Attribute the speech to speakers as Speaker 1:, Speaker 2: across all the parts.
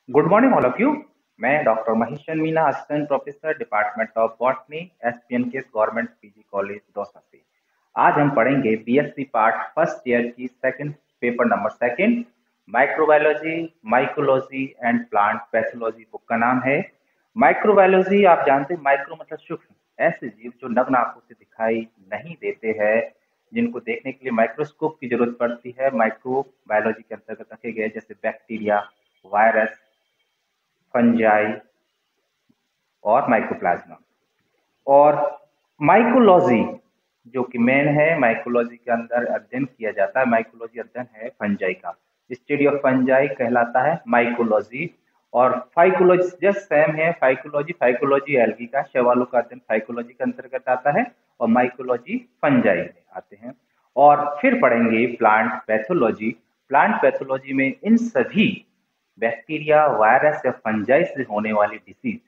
Speaker 1: Good morning all of you. मैं doctor Mahesh Meena, assistant professor department of botany, SPNKS government PG college Dausa से। आज हम पढ़ेंगे बीएससी पार्ट फर्स्ट ईयर की second paper number second, microbiology, mycology and plant pathology. Book का नाम है microbiology. आप जानते हैं माइक्रो मतलब सूक्ष्म, ऐसे जीव जो नग्न आंखों से दिखाई नहीं देते हैं, जिनको देखने के लिए माइक्रोस्कोप की जरूरत पड़ती है, माइक्रोबायोलॉजी के अंतर्गत रखे गए, जैसे बैक्टीरिया, वायरस, फंजाई और माइकोप्लाज्मा। और माइकोलॉजी जो कि मेन है, माइकोलॉजी के अंदर अध्ययन किया जाता है, माइकोलॉजी अध्ययन है फंजाई का, स्टडी ऑफ फंजाई कहलाता है माइकोलॉजी। और फाइकोलॉजी जस्ट सेम है, फाइकोलॉजी एल्गी का, शैवालों का अध्ययन फाइकोलॉजी के अंतर्गत आता है और माइकोलॉजी फंजाई में आते हैं। और फिर पढ़ेंगे प्लांट पैथोलॉजी। प्लांट पैथोलॉजी में इन सभी बैक्टीरिया, वायरस या फंजाई से होने वाली डिसीज,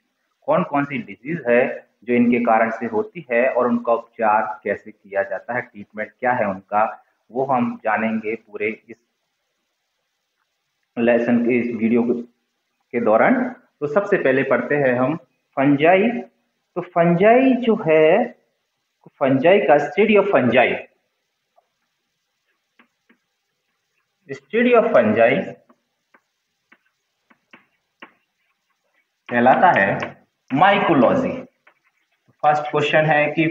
Speaker 1: कौन कौन सी डिजीज है जो इनके कारण से होती है और उनका उपचार कैसे किया जाता है, ट्रीटमेंट क्या है उनका, वो हम जानेंगे पूरे इस लेसन के, इस वीडियो के दौरान। तो सबसे पहले पढ़ते हैं हम फंजाई। तो फंजाई जो है, फंजाई का स्टडी ऑफ फंजाई कहलाता है माइकोलॉजी। फर्स्ट क्वेश्चन है कि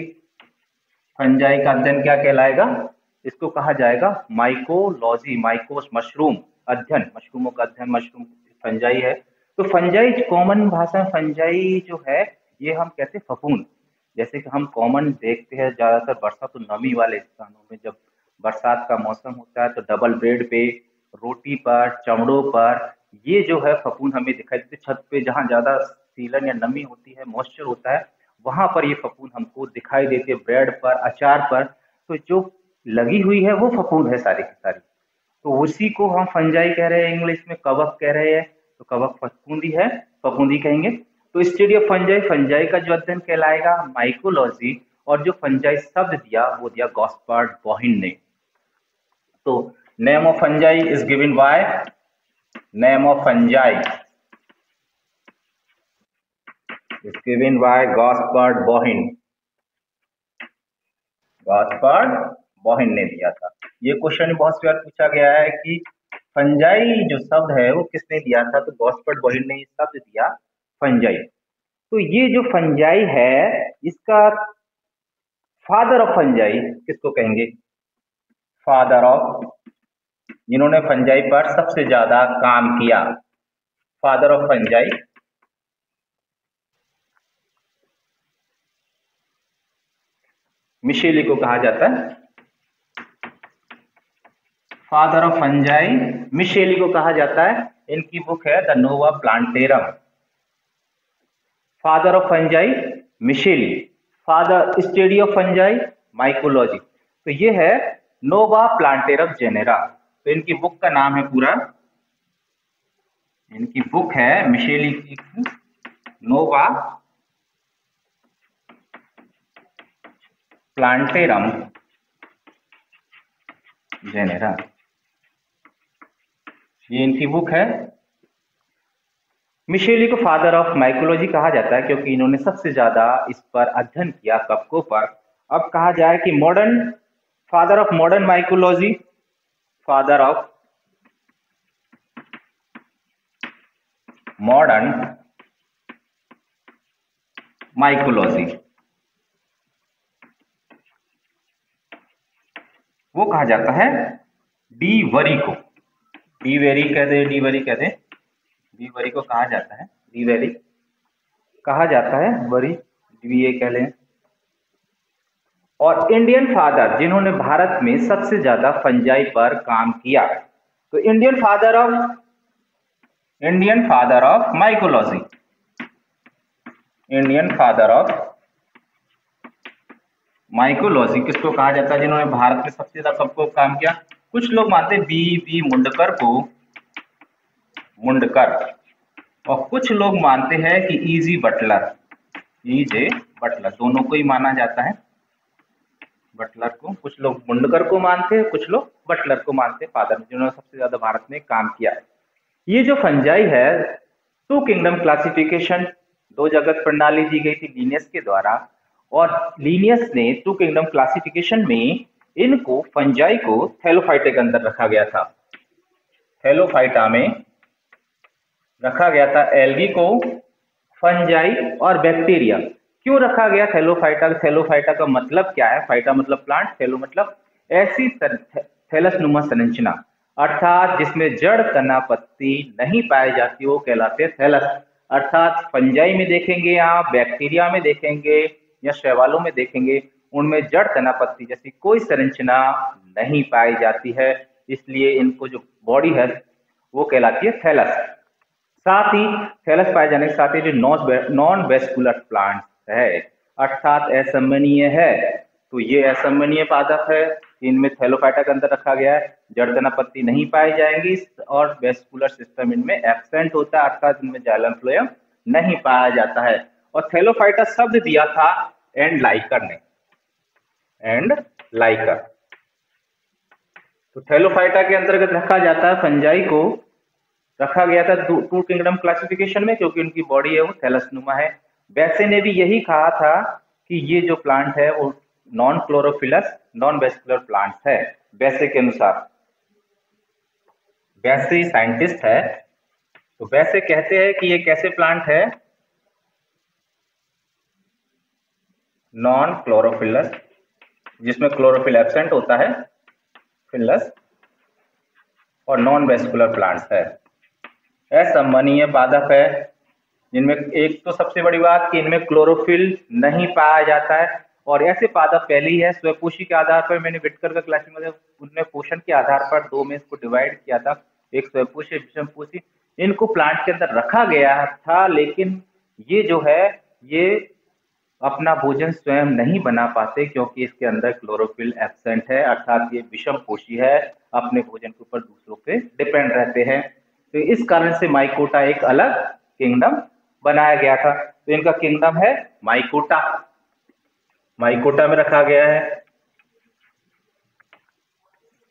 Speaker 1: फंजाई का अध्ययन क्या कहलाएगा? इसको कहा जाएगा माइकोलॉजी। माइकोस मशरूम, अध्ययन, मशरूमों का अध्ययन, मशरूम फंजाई है। तो फंजाई कॉमन भाषा में फंजाई जो है, ये हम कहते हैं फफूंद। जैसे कि हम कॉमन देखते हैं ज्यादातर बरसात तो नमी वाले स्थानों में, जब बरसात का मौसम होता है तो डबल बेड पे, रोटी पर, चमड़ों पर ये जो है फफूंद हमें दिखाई देते। छत पे जहाँ ज्यादा सीलन या नमी होती है, मॉइस्चर होता है, वहां पर ये फफूंद हमको दिखाई देती है, ब्रेड पर, अचार पर। तो जो लगी हुई है वो फफूंद है सारी की सारी। तो उसी को हम फंजाई कह रहे हैं, इंग्लिश में कवक कह रहे हैं, तो कवक फफूंदी है, फफूंदी कहेंगे। तो स्टडी ऑफ फंजाई, फंजाई का जो अध्ययन कहलाएगा माइकोलॉजी। और जो फंजाई शब्द दिया वो दिया गॉस्पर्ड बोहिन ने। तो name of fungi is given by, name of fungi is given by गॉस्पर्ड बोहिन। गॉस्पर्ड बोहिन ने दिया था। ये क्वेश्चन बहुत बार पूछा गया है कि फंजाई जो शब्द है वो किसने दिया था, तो गॉस्पर्ड बोहिन ने ये शब्द दिया फंजाई। तो ये जो फंजाई है, इसका फादर ऑफ फंजाई किसको कहेंगे? फादर ऑफ, जिन्होंने फंजाई पर सबसे ज्यादा काम किया, फादर ऑफ फंजाई मिशेली को कहा जाता है। फादर ऑफ फंजाई मिशेली को कहा जाता है। इनकी बुक है the nova plantarum. Father of fungi Micheli, father study of fungi mycology. तो ये है नोवा प्लांटेरम जेनेरा। तो इनकी बुक का नाम है पूरा, इनकी बुक है मिशेली की नोवा प्लांटेरम जेनेरा, ये इनकी बुक है। मिशेली को फादर ऑफ माइकोलॉजी कहा जाता है क्योंकि इन्होंने सबसे ज्यादा इस पर अध्ययन किया, कवकों पर। अब कहा जाए कि modern, father of modern mycology, father of modern mycology, वो कहा जाता है डी वरी को। डी वेरी कहते हैं, डी वरी कहते हैं, डी वरी को कहा जाता है, डी वेरी कहा जाता है, वरी डी कह लें। और इंडियन फादर जिन्होंने भारत में सबसे ज्यादा फंजाई पर काम किया, तो Indian father of mycology, Indian father of mycology किसको कहा जाता है? जिन्होंने भारत में सबसे ज्यादा सबको काम किया। कुछ लोग मानते हैं बी मुंडकर को, मुंडकर, और कुछ लोग मानते हैं कि ईजे बटलर, ईजे बटलर, दोनों को ही माना जाता है। बटलर को, कुछ लोग मुंडकर को मानते हैं, कुछ लोग बटलर को मानते हैं फादर, जिन्होंने सबसे ज्यादा भारत में काम किया है। ये जो फंजाई है टू किंगडम क्लासिफिकेशन, दो जगत प्रणाली दी गई थी लीनियस के द्वारा, और लीनियस ने टू किंगडम क्लासिफिकेशन में इनको फंजाई को थैलोफाइटा के अंदर रखा गया था। थैलोफाइटा में रखा गया था एल्गी को, फंजाई और बैक्टीरिया। क्यों रखा गया थैलोफाइटा? थैलोफाइटा का मतलब क्या है? फाइटा मतलब प्लांट, थैलो मतलब ऐसी थैलसनुमा संरचना, अर्थात जिसमें जड़ तना पत्ती नहीं पाई जाती, वो कहलाते हैं थैलस। अर्थात फंजाई में देखेंगे आप, बैक्टीरिया में देखेंगे या शैवालों में देखेंगे, उनमें जड़ तना पत्ती जैसी कोई संरचना नहीं पाई जाती है, इसलिए इनको जो बॉडी है वो कहलाती है थैलस। साथ ही थैलस पाए जाने के साथ ही जो नॉन वेस्कुलर प्लांट है, अर्थात असंवहनीय है, तो ये असंवहनीय पादप है, इनमें थैलोफाइटा के अंदर रखा गया है। जड़ तना पत्ती नहीं पाई जाएंगी और वेस्कुलर सिस्टम इनमें एब्सेंट होता है, अर्थात इनमें जाइलम फ्लोएम नहीं पाया जाता है। और थैलोफाइटा शब्द दिया था एंड लाइकर ने, एंड लाइकर। तो थैलोफाइटा के अंतर्गत रखा जाता है, फंजाई को रखा गया था टू किंगडम क्लासिफिकेशन में, क्योंकि उनकी बॉडी है वो थैलसनुमा है। वैसे ने भी यही कहा था कि ये जो प्लांट है वो non chlorophyllous non vascular plant है, वैसे के अनुसार। वैसे साइंटिस्ट है तो वैसे कहते हैं कि ये कैसे प्लांट है? नॉन क्लोरोफिलस, जिसमें क्लोरोफिल एब्सेंट होता है, फिलस, और नॉन वेस्कुलर प्लांट्स है, असंवहनीय पादप है, जिनमें एक तो सबसे बड़ी बात कि इनमें क्लोरोफिल नहीं पाया जाता है। और ऐसे पादप पहले ही है स्वपोषी के आधार पर, मैंने विटकर का क्लास में उनमें पोषण के आधार पर दो में इसको डिवाइड किया था, एक स्वपोषी विषमपोषी। इनको प्लांट के अंदर रखा गया था, लेकिन ये जो है ये अपना भोजन स्वयं नहीं बना पाते, क्योंकि इसके अंदर क्लोरोफिल एब्सेंट है, अर्थात ये विषमपोषी है, अपने भोजन के ऊपर दूसरों पे डिपेंड रहते हैं। तो इस कारण से माइकोटा एक अलग किंगडम बनाया गया था। तो इनका किंगडम है माइकोटा, माइकोटा में रखा गया है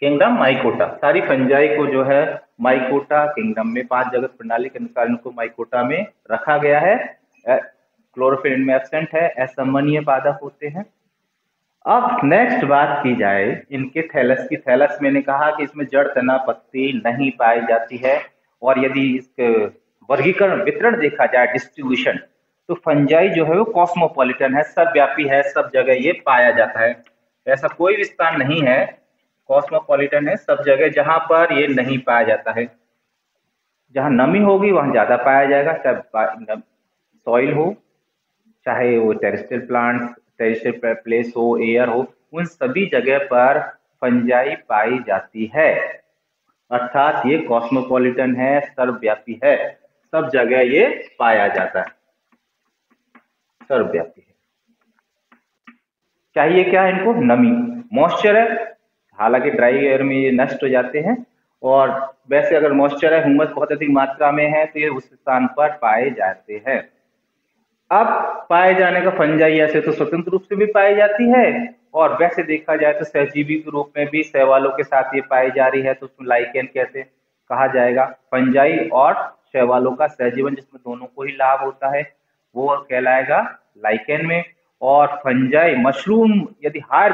Speaker 1: किंगडम माइकोटा। सारी फंजाई को जो है माइकोटा किंगडम में, पांच जगत प्रणाली के अनुसार इनको माइकोटा में रखा गया है। क्लोरोफिल इनमें एब्सेंट है, असंवहनीय पादप होते हैं। अब नेक्स्ट बात की जाए इनके थैलस की। थैलस मैंने कहा कि इसमें जड़ तना पत्ती नहीं पाई जाती है, और यदि इसके वर्गीकरण वितरण देखा जाए, डिस्ट्रीब्यूशन, तो फंजाई जो है वो कॉस्मोपॉलिटन है, सर्वव्यापी है, सब जगह ये पाया जाता है। ऐसा कोई भी स्थान नहीं है, कॉस्मोपॉलिटन है, सब जगह जहां पर ये नहीं पाया जाता है। जहां नमी होगी वहां ज्यादा पाया जाएगा, चाहे सॉइल हो, चाहे वो टेरेस्ट्रियल प्लांट, टेरेस्ट्रियल प्लेस हो, एयर हो, उन सभी जगह पर फंजाई पाई जाती है। अर्थात ये कॉस्मोपॉलिटन है, सर्वव्यापी है, सब जगह ये पाया जाता है, सर्वव्यापी है। चाहिए क्या इनको? नमी, मॉइस्चर है, हालांकि ड्राई एयर में ये नष्ट हो जाते हैं, और वैसे अगर मॉइस्चर है, ह्यूमस बहुत अधिक मात्रा में है, तो ये उस स्थान पर पाए जाते हैं। अब पाए जाने का फंजाई ऐसे तो स्वतंत्र रूप से भी पाई जाती है, और वैसे देखा जाए तो सहजीवी के रूप में भी शैवालों के साथ ये पाई जा रही है, तो उसमें लाइकेन कैसे कहा जाएगा? फंजाई और शैवालों का सहजीवन जिसमें दोनों को ही लाभ होता है वो कहलाएगा लाइकेन में। और फंजाई मशरूम, यदि हायर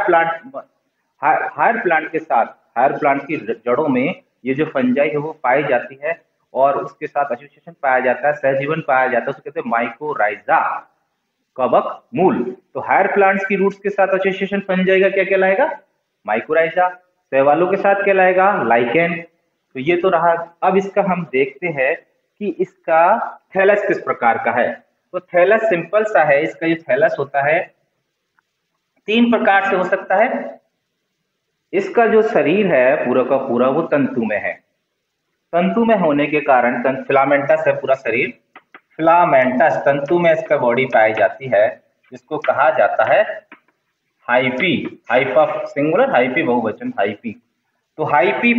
Speaker 1: प्लांट के साथ, हायर प्लांट की जड़ों में ये जो फंजाई है वो पाई जाती है, और उसके साथ एसोसिएशन पाया जाता है, सहजीवन पाया जाता है, उसको कहते हैं माइकोराइजा, कवक मूल। तो हायर प्लांट्स की रूट्स के साथ एसोसिएशन फंजाई का क्या कहलाएगा? माइकोराइजा। शैवालों के साथ कहलाएगा लाइकेन। तो ये तो रहा। अब इसका हम देखते हैं कि इसका थैलस किस प्रकार का है। तो थैलस सिंपल सा है, इसका जो थैलस होता है तीन प्रकार से हो सकता है। इसका जो शरीर है पूरा का पूरा वो तंतु में है, तंतु में होने के कारण फिलामेंटस है पूरा शरीर, फिलामेंटस तंतु में इसका बॉडी पाई जाती है, जिसको कहा जाता है हाइपी, हाइपा सिंगुलर, हाइपी बहुवचन, हाइपी। तो हाइपी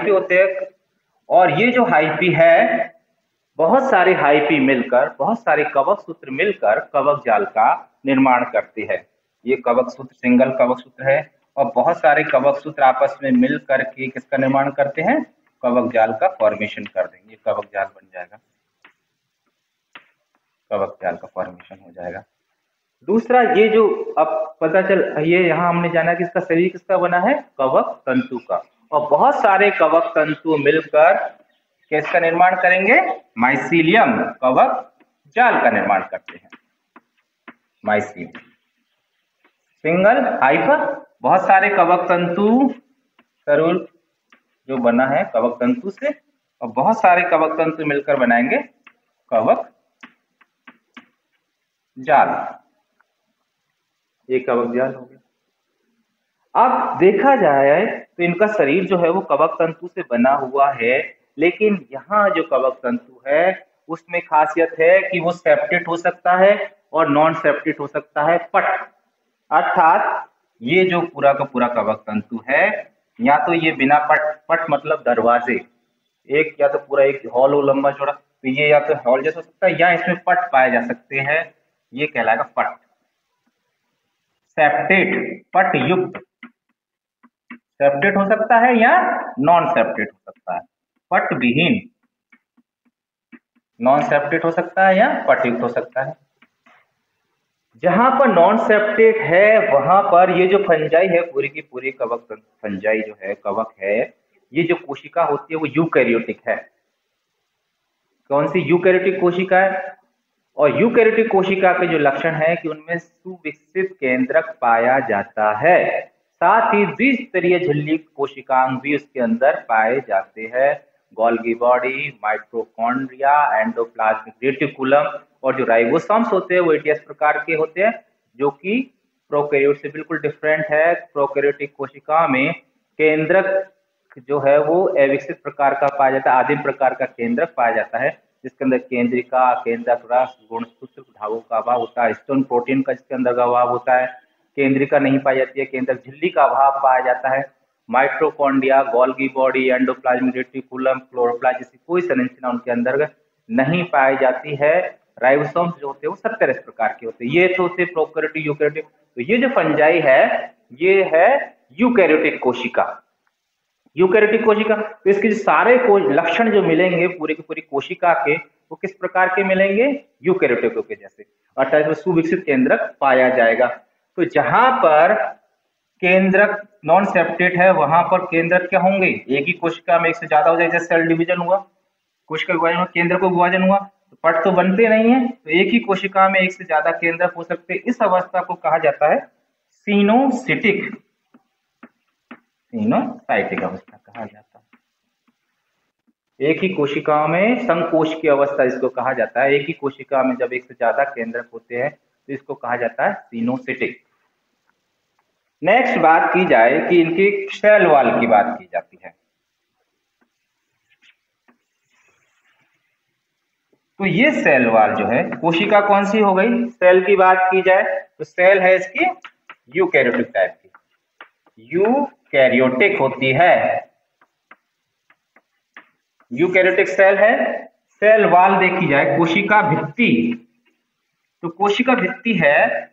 Speaker 1: होते हैं, और ये जो हाइपी है बहुत सारे हाइपी मिलकर, बहुत सारे कवक सूत्र मिलकर कवक जाल का निर्माण करते हैं। ये कवक सूत्र सिंगल कवक सूत्र है, और बहुत सारे कवक सूत्र आपस में मिल करके किसका निर्माण करते हैं? कवक जाल का फॉर्मेशन कर देंगे, कवक जाल बन जाएगा। कवक जाल का फॉर्मेशन हो जाएगा। दूसरा, ये जो अब पता चल, ये यहाँ हमने जाना कि इसका शरीर किसका बना है, कवक तंतु का, और बहुत सारे कवक तंतु मिलकर किसका निर्माण करेंगे, माइसीलियम, कवक जाल का निर्माण करते हैं। माइसीलियम सिंगल हाइपर, बहुत सारे कवक तंतु सरूल जो बना है कवक तंतु से, और बहुत सारे कवक तंतु मिलकर बनाएंगे कवक जाल। ये कवक जाल हो गया। अब देखा जाए तो इनका शरीर जो है वो कवक तंतु से बना हुआ है, लेकिन यहाँ जो कवक तंतु है उसमें खासियत है कि वो सेप्टेट हो सकता है और नॉन सेप्टेट हो सकता है, पट। अर्थात ये जो पूरा का पूरा कवक तंतु है, या तो ये बिना पट, पट मतलब दरवाजे, एक या तो पूरा एक हॉल हो लंबा चौड़ा, तो ये या तो हॉल जैसा हो सकता है, या इसमें पट पाए जा सकते हैं, ये कहलाएगा पट। सेप्टेट, पट युक्त, सेप्टेट हो सकता है या नॉन सेप्टेट हो सकता है, पट विहीन, नॉन सेप्टेट हो सकता है या पट युक्त हो सकता है। जहां पर नॉन सेप्टेट है वहां पर ये जो फंजाई है, पूरी की पूरी कवक फंजाई जो है, कवक है, ये जो कोशिका होती है वो यूकैरियोटिक है। कौन सी, यूकैरियोटिक कोशिका है। और यूकैरियोटिक कोशिका के जो लक्षण है कि उनमें सुविकसित केंद्रक पाया जाता है, साथ ही द्विस्तरीय झिल्ली कोशिकांग भी उसके अंदर पाए जाते हैं। Golgi body, mitochondria, endoplasmic reticulum, और जो राइबोसोम्स होते हैं वो एटीएस प्रकार के होते हैं, जो कि प्रोकैरियोट से बिल्कुल डिफरेंट है। प्रोकैरियोटिक कोशिका में केंद्रक जो है वो अविकसित प्रकार का पाया जाता है, आदिम प्रकार का केंद्रक पाया जाता है, जिसके अंदर केंद्रिका, केंद्रक रस, गुणसूत्र धागों का अभाव होता है, स्टोन प्रोटीन का जिसके अंदर का अभाव होता है, केंद्रिका नहीं पाई जाती है, केंद्रक झिल्ली का अभाव पाया जाता है। Mitochondria, Golgi body, endoplasmic reticulum, chloroplast जैसी कोई संरचना उनके अंदर नहीं पाई जाती है। राइबोसोम्स जो होते हैं वो 70 इस प्रकार के होते हैं। ये तो होते प्रोकैरियोटिक, यूकैरियोटिक। तो ये जो फंजाई है ये है यूकैरियोटिक कोशिका। यूकैरियोटिक कोशिका, तो इसके सारे लक्षण जो मिलेंगे पूरी की पूरी कोशिका के, वो किस प्रकार के मिलेंगे, यूकैरियोटिक के जैसे, अर्थात सुविकसित केंद्रक पाया जाएगा। तो जहां पर केंद्रक नॉन सेप्टेट है वहां पर केंद्रक क्या होंगे, एक ही कोशिका में एक से ज्यादा हो जाए, जैसे सेल डिवीजन हुआ, कोशिका विभाजन हुआ, केंद्र को विभाजन हुआ, तो पट तो बनते नहीं है, तो एक ही कोशिका में एक से ज्यादा केंद्रक हो सकते हैं। इस अवस्था को कहा जाता है सिनोसिटिक, सिनोसाइटिक अवस्था कहा जाता है। एक ही कोशिका में संकोच की अवस्था इसको कहा जाता है। एक ही कोशिका में जब एक से ज्यादा केंद्रक होते हैं तो इसको कहा जाता है सिनोसिटिक। नेक्स्ट बात की जाए कि इनकी सेल वॉल की बात की जाती है। तो ये सेल वॉल जो है, कोशिका कौन सी हो गई, सेल की बात की जाए तो सेल है इसकी यूकैरियोटिक टाइप की, यूकैरियोटिक होती है, यूकैरियोटिक सेल है। सेल वॉल देखी जाए, कोशिका भित्ति, तो कोशिका भित्ति है,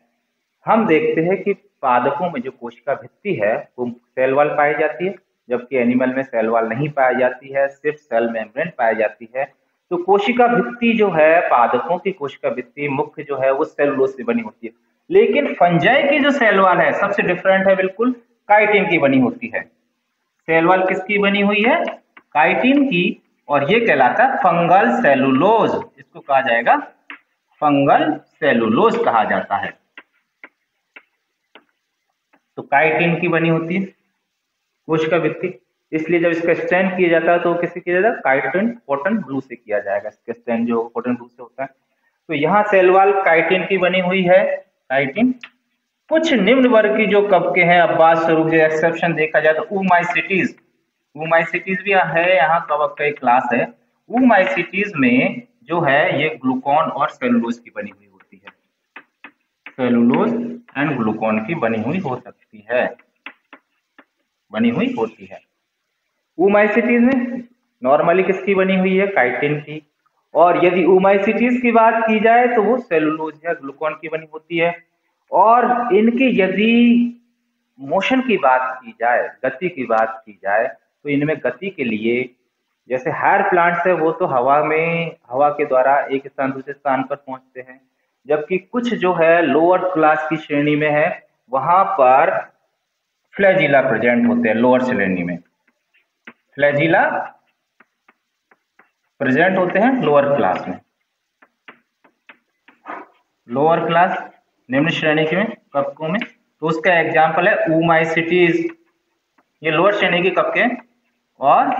Speaker 1: हम देखते हैं कि पादपों में जो कोशिका भित्ति है वो सेल वॉल पाई जाती है, जबकि एनिमल में सेल वॉल नहीं पाई जाती है, सिर्फ सेल मेम्ब्रेन पाई जाती है। तो कोशिका भित्ति जो है, पादपों की कोशिका भित्ति मुख्य जो है वो सेलुलोज से बनी होती है, लेकिन फंजाई की जो सेल वॉल है सबसे डिफरेंट है, बिल्कुल काइटिन की बनी होती है। सेल वॉल किसकी बनी हुई है, काइटिन की, और ये कहलाता है फंगल सेलुलोज, इसको कहा जाएगा फंगल सेलुलोज कहा जाता है। तो काइटिन की बनी होती है कोशिका भित्ति, इसलिए जब इसका स्टैंड किया जाता है तो किससे किया जाता है, काइटिन कॉटन ब्लू से किया जाएगा, इसका स्टैंड जो कॉटन ब्लू से होता है। तो यहाँ सेल वॉल काइटिन की बनी हुई है, काइटिन। कुछ निम्न वर्ग की जो कवकें हैं, अपवाद स्वरूप जो एक्सेप्शन देखा जाए तो ऊमाइसिटीज, ऊमाइसिटीज भी है, यहाँ कवक का एक क्लास है। ऊमाइसिटीज में जो है ये ग्लूकोन और सेलुलोज की बनी हुई होती है, सेलुलोज एंड ग्लूकोन की बनी हुई हो सकती है, बनी हुई होती है। ऊमाइसिटीज में नॉर्मली किसकी बनी हुई है, काइटिन की, और यदि ऊमाइसिटीज की बात की जाए तो वो सेलुलोज या ग्लूकोन की बनी होती है। और इनकी यदि मोशन की बात की जाए, गति की बात की जाए, तो इनमें गति के लिए जैसे हायर प्लांट्स है वो तो हवा के द्वारा एक स्थान दूसरे स्थान पर पहुंचते हैं, जबकि कुछ जो है लोअर क्लास की श्रेणी में है वहां पर फ्लैजिला प्रेजेंट होते हैं। लोअर श्रेणी में फ्लैजिला प्रेजेंट होते हैं लोअर क्लास में। लोअर क्लास निम्न श्रेणी के कवकों में, तो उसका एग्जाम्पल है ऊमाइसिटीज, ये लोअर श्रेणी के कवक हैं, और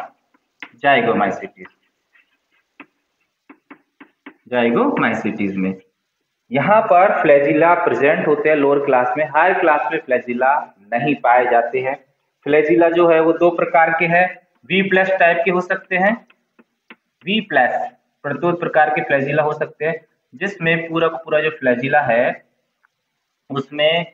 Speaker 1: जाइगोमाइसिटीज में यहाँ पर फ्लैजिला प्रेजेंट होते हैं लोअर क्लास में। हायर क्लास में फ्लैजिला नहीं पाए जाते हैं। फ्लैजिला जो है वो दो प्रकार के हैं, वी प्लस टाइप के हो सकते हैं, वी प्लस प्रत्युत प्रकार के फ्लैजिला हो सकते हैं, जिसमें पूरा का पूरा जो फ्लैजिला है उसमें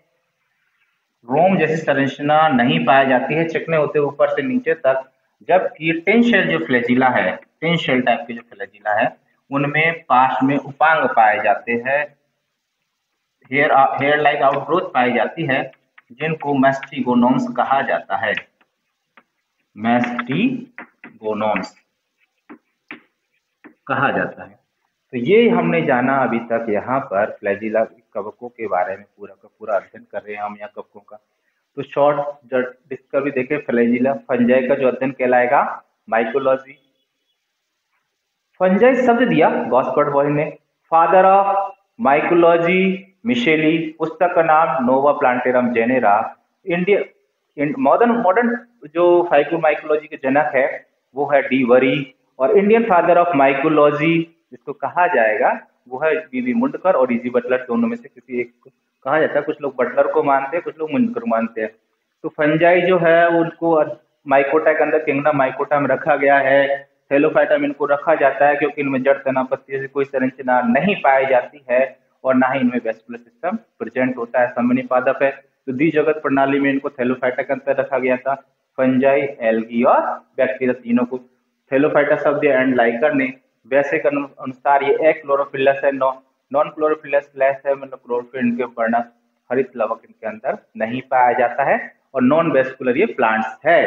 Speaker 1: रोम जैसी संरचना नहीं पाई जाती है, चिकने होते ऊपर से नीचे तक। जबकि टेन शेल जो फ्लैजिला है, टेन शेल टाइप के जो फ्लैजिला है उनमें पास में उपांग पाए जाते हैं, हेयर लाइक आउटग्रोथ पाई जाती है, जिनको मैस्टिगोनोम्स कहा जाता है। मैस्टिगोनोम्स कहा जाता है। तो ये हमने जाना अभी तक यहाँ पर फ्लैजिला कवकों के बारे में, पूरा का पूरा अध्ययन कर रहे हैं हम यहाँ कवकों का। तो शॉर्ट डिस्कवरी देखें, फ्लैजिला फंजाई का जो अध्ययन कहलाएगा माइकोलॉजी। फंजाई शब्द दिया गॉस्पर्ड बॉय ने, फादर ऑफ माइकोलॉजी मिशेली, पुस्तक का नाम नोवा प्लांटेरम जेनेरा। मॉडर्न जो फाइकोमाइकोलॉजी के जनक है वो है डी वरी, और इंडियन फादर ऑफ माइकोलॉजी जिसको कहा जाएगा वो है बीबी मुंडकर और इजी बटलर, दोनों में से किसी एक को कहा जाता है। कुछ लोग बटलर को मानते हैं, कुछ लोग मुंडकर मानते हैं। तो फंजाई जो है उनको माइकोटा के अंदर किंगडम माइकोटा में रखा गया है। थैलोफाइटा में इनको रखा जाता है क्योंकि इनमें जड़ तना पत्ती से कोई संरचना नहीं पाई जाती है, और ना ही इनमें वेस्कुलर सिस्टम प्रेजेंट होता है, समन्वय पादप है। तो द्विजगत प्रणाली में इनको थैलोफाइटा के अंदर रखा गया था। फंजाई, एल्गी और बैक्टीरिया तीनों को थैलोफाइटा शब्द एंड लाइकर ने वैसे के अनुसार ये एक क्लोरोफिलस है, नॉन क्लोरोफिलस लेस है, मतलब क्लोरोफिल इनके वर्णक हरित लवक इनके अंदर नहीं पाया जाता है, और नॉन वेस्कुलर ये प्लांट्स है।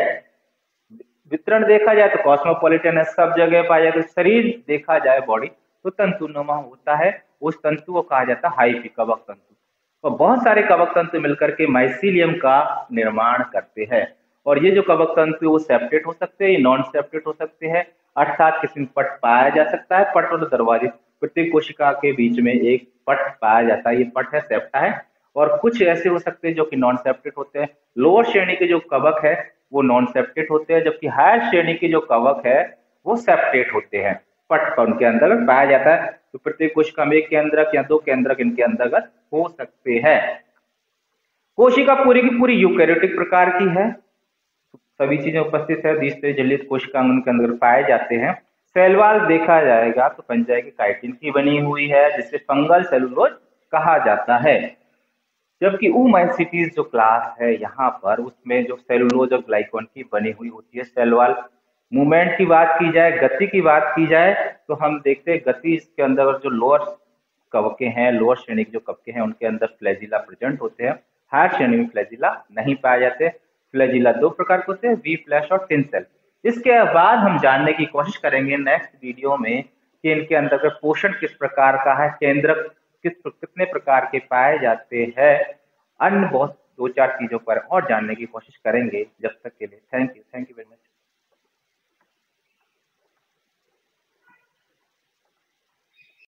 Speaker 1: वितरण देखा जाए तो कॉस्मोपॉलिटन है, सब जगह पाया जाए। तो शरीर देखा जाए बॉडी तो तंतुनुमा होता है, उस तंतु को कहा जाता है हाइफी कवक तंतु। और बहुत सारे कवक तंतु मिलकर के माइसीलियम का निर्माण करते हैं। और ये जो कवक तंतु वो सेप्टेट हो सकते हैं, नॉन सेप्टेट हो सकते हैं, अर्थात किसी में पट पाया जा सकता है। पट और दरवाजे, प्रत्येक कोशिका के बीच में एक पट पाया जाता है, ये पट है, सेप्टा है। और कुछ ऐसे हो सकते हैं जो कि नॉन सेप्टेट होते हैं। लोअर श्रेणी के जो कवक है वो नॉन सेप्टेट होते हैं, जबकि हायर श्रेणी के जो कवक है वो सेप्टेट होते हैं, पट का उनके अंतर्गत पाया जाता है। तो प्रत्येक कोशिका में एक केंद्रक या दो केंद्रक इनके अंतर्गत हो सकते हैं। कोशिका पूरी की पूरी यूकैरियोटिक प्रकार की है, सभी चीजें उपस्थित है, द्विस्तरीय जलित कोशिकांग उनके अंदर पाए जाते हैं। सेलवाल देखा जाएगा तो फंजाई की काइटिन की बनी हुई है, जिसे फंगल सेलुलोज कहा जाता है। जबकि ऊमाइसिटीज जो क्लास है यहाँ पर उसमें जो सेलुलोज और ग्लाइकोन की बनी हुई होती है सेल वॉल। मूवमेंट की बात की जाए, गति की बात की जाए, तो हम देखते हैं गति इसके अंदर जो लोअर कवके हैं, लोअर श्रेणी के जो कवके हैं उनके अंदर फ्लैजिला प्रेजेंट होते हैं। हायर श्रेणी में फ्लैजिला नहीं पाए जाते। फ्लैजिला दो प्रकार के होते हैं, वी फ्लैश और टिन सेल। इसके बाद हम जानने की कोशिश करेंगे नेक्स्ट वीडियो में कि इनके अंदर पोषण किस प्रकार का है, केंद्रक कितने प्रकार के पाए जाते हैं, अन्य बहुत दो चार चीजों पर और जानने की कोशिश करेंगे। जब तक के लिए थैंक यू वेरी मच।